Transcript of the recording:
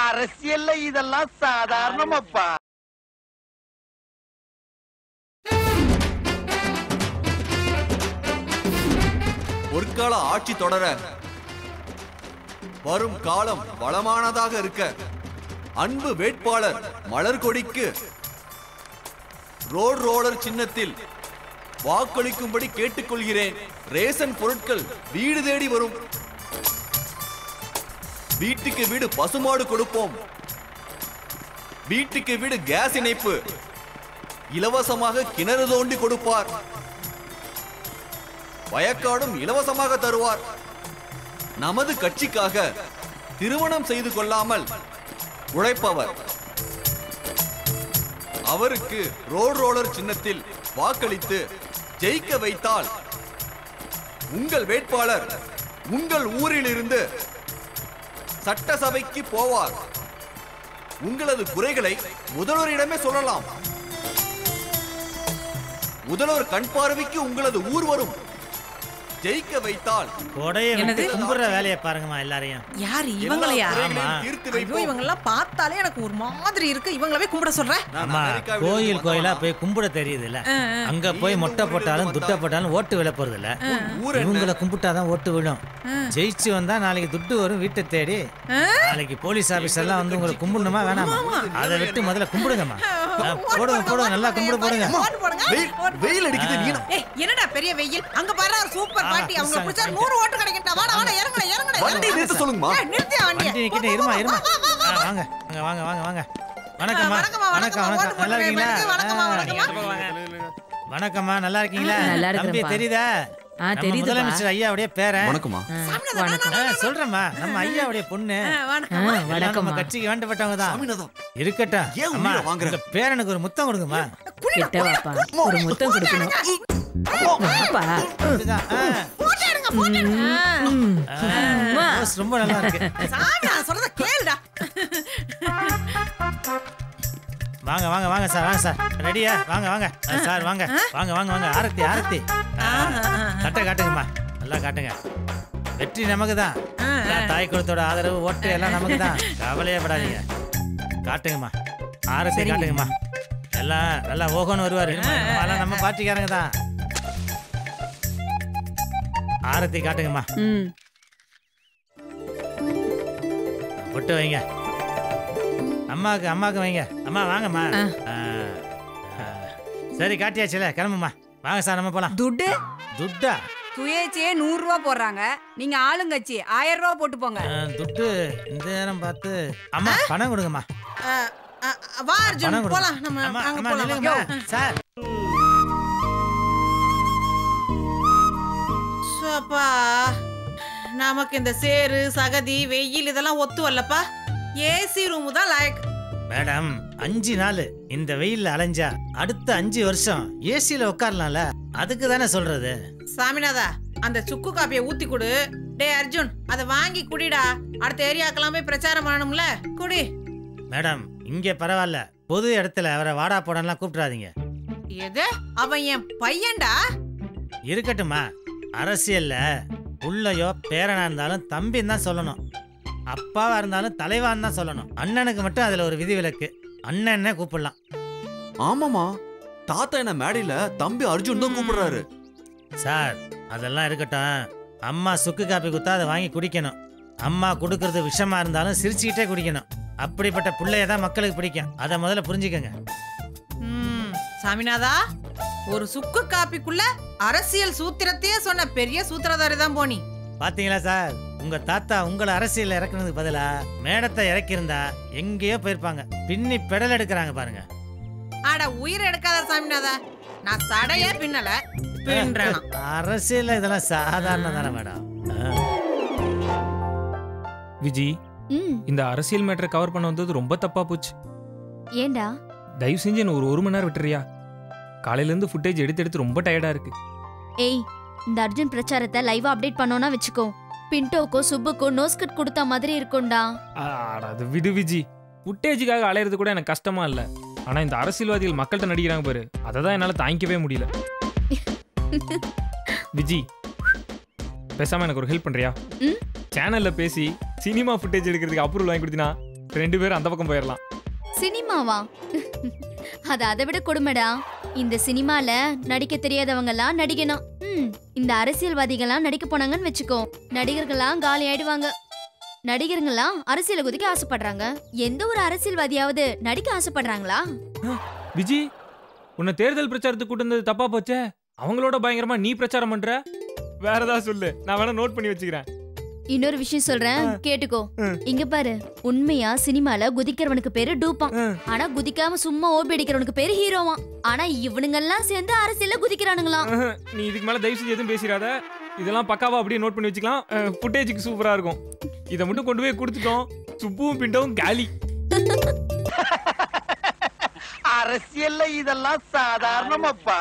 அரசியல்ல இதெல்லாம் சாதாரணமாப்பா. பொற்கால ஆட்சி தொடர வரும் காலம் வளமானதாக இருக்க அன்பு வேட்பாளர் மலர்கொடிக்கு ரோட் ரோலர் சின்னத்தில் வாக்களிக்கும்படி கேட்டுக்கொள்கிறேன். ரேஷன் பொருட்கள் வீடு தேடி வரும். வீட்டுக்கு வீடு பசுமாடு கொடுப்போம். வீட்டுக்கு வீடு கேஸ் இணைப்பு. இலவசமாக கிணறு தோண்டி கொடுப்பார். வயக்காடும் இலவசமாக தருவார். நமது கட்சிக்காக திருமணம் செய்து கொள்ளாமல் உழைப்பவர். அவருக்கு ரோட் ரோலர் சின்னத்தில் வாக்களித்து ஜெயிக்க வைத்தால் உங்கள் வேட்பாளர் உங்கள் ஊரில் இருந்து சட்டசபைக்கு போவார். உங்களது குறைகளை முதல்வரிடமே சொல்லலாம். முதல்வர் கண் பார்வைக்கு உங்களது ஊர் வரும். ஜெயிக்க வைத்தால் கும்புற வேலையை பாருங்கம்மா எல்லாரையும். யாரு இவங்களையா? இவங்கெல்லாம் பார்த்தாலே எனக்கு ஒரு மாதிரி இருக்கு. இவங்களவே கும்பிட சொல்றேன். கோயில் கோயிலா போய் கும்பிட தெரியுது இல்ல, அங்க போய் மொட்டை போட்டாலும் துட்டை போட்டாலும் ஓட்டு விழ போறது இல்ல. இவங்களை கும்பிட்டாதான் ஓட்டு விழும். ஜெயிச்சு வந்தா நாளைக்கு துட்டு வரும் வீட்டை தேடி. நாளைக்கு போலீஸ் ஆபீஸ் எல்லாம் வந்து உங்களை கும்பிடணுமா வேணாமா? அதை விட்டு முதல்ல கும்பிடுங்கம்மா. போடுங்க போடுங்க, நல்லா கும்பிடு போடுங்க. வெயில் அடிக்குது. என்னடா பெரிய வெயில்? அங்க பாரு சூப்பர் பார்ட்டி. அவங்க புடிச்சா 100 ஓட்டு கிடைக்கட்டா. வாடா வாடா இறங்குடா இறங்குடா. வண்டி நிறுத்த சொல்லுங்கம்மா. நிறுத்தியா வண்டி? வண்டி நிக்கிட்டே இருமா இருமா. வாங்க வாங்க வாங்க வாங்க. வணக்கம்மா. வணக்கம் வணக்கம். நல்லா இருக்கீங்களா? வணக்கம்மா, நல்லா இருக்கீங்களா? தம்பி தெரியுதா? முதலமைச்சர் ஐயாவுடைய பேரன். வணக்கம்மா. சொல்றேம்மா, நம்ம ஐயாவுடைய பொண்ணு. நம்ம கட்சிக்கு வேண்டப்பட்டவங்க தான். இருக்கட்டும் அம்மா, உங்க பேரனுக்கு ஒரு முத்தம் கொடுங்கம்மா. ஒரு முத்தம் கொடுக்கணும். ரொம்ப நல்லா இருக்கு. வாங்க வாங்க வாங்க சார், வாங்க சார். ரெடியா? வாங்க வாங்க சார், வாங்க வாங்க வாங்க வாங்க. ஆரத்தி ஆரத்தி கட்ட காட்டுங்கம்மா, நல்லா காட்டுங்க. வெற்றி நமக்கு தான். தாய் குலத்தோட ஆதரவு ஓட்டு எல்லாம் நமக்கு தான். கவலையே படாதீங்க. காட்டுங்கம்மா, ஆரத்தி காட்டுங்கம்மா. எல்லாம் நல்லா ஓகோன்னு வருவாரு. நம்ம பார்ட்டிக்காரங்க தான். ஆரத்தி காட்டுங்கம்மா. பொட்டு வைங்க. அம்மாக்கு அம்மாக்கு வைங்க. அம்மா வாங்கம்மா. சரி காட்டியாச்சுல, கிளம்புமா. வாங்க சார், நம்ம போலாம். துட்டு துட்டா? சுயேச்சே 100 ரூபா போடுறாங்க. நீங்க ஆளுங்கட்சி 1000 ரூபா போட்டு போங்க. துட்டு இந்த நேரம் பார்த்து. அம்மா பணம் கொடுங்கம்மா. வா அர்ஜுன் போலாம். நம்ம அங்க போலாம் சார். சோப்பா, நமக்கு இந்த சேரு சகதி வெயில் இதெல்லாம் ஒத்து வரலப்பா. ஏசி ரூம் தான் லாயக். மேடம், 5 நாள் இந்த வெயில்ல அலைஞ்சா அடுத்த 5 வருஷம் ஏசில உட்காரலாம்ல. அதுக்கு தானே சொல்றது. சாமிநாதா, அந்த சுக்கு காப்பியை ஊத்தி கொடு. டே அர்ஜுன், அதை வாங்கி குடிடா. அடுத்த ஏரியாக்கெல்லாம் போய் பிரச்சாரம் பண்ணணும்ல, குடி. மேடம், இங்க பரவாயில்ல. பொது இடத்துல அவரை வாடா போடலாம் கூப்பிடாதீங்க. எது? அவன் என் பையன்டா. இருக்கட்டுமா, அரசியல்ல உள்ளயோ பேரனா இருந்தாலும் தம்பின்னு தான் சொல்லணும். அப்பாவா இருந்தாலும் தலைவான்னு தான் சொல்லணும். அண்ணனுக்கு மட்டும் அதுல ஒரு விதிவிலக்கு. அண்ணன் கூப்பிடலாம். ஆமாமா, தாத்தா என்ன மேடையில தம்பி அர்ஜுன் தான் கூப்பிடுறாரு. சார், அதெல்லாம் இருக்கட்டும். அம்மா சுக்கு காப்பி குத்தா அதை வாங்கி குடிக்கணும். அம்மா கொடுக்கறது விஷமா இருந்தாலும் சிரிச்சுக்கிட்டே குடிக்கணும். அப்படிப்பட்ட பிள்ளைய தான் மக்களுக்கு பிடிக்கும். அதை முதல்ல புரிஞ்சுக்கங்க. சாமிநாதா, ஒரு சுக்கு காப்பிக்குள்ள அரசியல் சூத்திரத்தையே சொன்ன பெரிய சூத்திரதாரி தான் போனி. பாத்தீங்களா சார், உங்க தாத்தா உங்களை அரசியல் இறக்குனதுக்கு பதிலா மேடத்தை இறக்கியிருந்தா எங்கேயோ போயிருப்பாங்க. பின்னி பெடல் எடுக்கிறாங்க பாருங்க. ஆட உயிர் எடுக்காத சாமிநாதா, நான் சடையே பின்னல. அரசியல் இதெல்லாம் சாதாரண தானே மேடம். விஜி, இந்த அரசியல் மேட்டரை கவர் பண்ண வந்தது ரொம்ப தப்பா போச்சு. ஏண்டா? தயவு செஞ்சு என்ன ஒரு 1 மணி நேரம் விட்டுறியா? காலையில இருந்து ஃபுட்டேஜ் எடுத்து ரொம்ப டயர்டா இருக்கு. ஏய், இந்த அர்ஜுன் பிரச்சாரத்தை லைவா அப்டேட் பண்ணோம்னா வெச்சுக்கோ. பின்டோக்கோ சுப்புக்கோ நோஸ்கட் கொடுத்த மாதிரி இருக்கும்டா. அது விடு விஜி, ஃபுட்டேஜுக்காக அலையிறது கூட எனக்கு கஷ்டமா இல்ல. ஆனா இந்த அரசியல்வாதிகள் மக்கள்கிட்ட நடிக்கிறாங்க பாரு, அதை தான் என்னால தாங்கிக்கவே முடியல. விஜி, பேசாம எனக்கு ஒரு ஹெல்ப் பண்றியா? சேனல்ல பேசி சினிமா ஃபுட்டேஜ் எடுக்கிறதுக்கு அப்ரூவல் வாங்கி கொடுத்தினா 2 பேரும் அந்த பக்கம் போயிடலாம். சினிமாவா? அது அதை விட கொடுமைடா. இந்த சினிமால நடிக்க தெரியாதவங்க எல்லாம் நடிக்கணும். இந்த அரசியல்வாதிகள்லாம் நடிக்க போனாங்கன்னு வச்சுக்கோ, நடிகர்கள்லாம் காலி ஆயிடுவாங்க. நடிகர்கள்லாம் அரசியல குதிக்க ஆசைப்படுறாங்க. எந்த ஒரு அரசியல்வாதியாவது நடிக்க ஆசைப்படுறாங்களா? விஜி, உன்னை தேர்தல் பிரச்சாரத்துக்கு கூட்டு வந்தது தப்பா போச்சே. அவங்களோட பயங்கரமா நீ பிரச்சாரம் பண்ற. வேற ஏதாவது சொல்லு, நான் வேணா நோட் பண்ணி வச்சுக்கிறேன். இன்னொரு விஷயம் சொல்றேன், கேட்டுக்கோ. இங்க பாரு, உண்மையா சினிமால குதிக்கிறவனுக்கு பேரு டூப்பான். ஆனா குதிக்காம சும்மா ஓபி அடிக்கிறவனுக்கு பேரு ஹீரோவான். ஆனா இவனுங்க எல்லாம் சேர்ந்து அரசியல்ல குதிக்கிறானுங்களாம். நீ இதுக்கு மேல தயவு செஞ்சு எதுவும் பேசிடாத. இதெல்லாம் பக்காவா அப்படியே நோட் பண்ணி வச்சுக்கலாம். ஃபுட்டேஜுக்கு சூப்பரா இருக்கும். இதை மட்டும் கொண்டு போய் கொடுத்துட்டோம், சுப்புவும் பிண்டவும் காலி. அரசியல்ல இதெல்லாம் சாதாரணமாப்பா.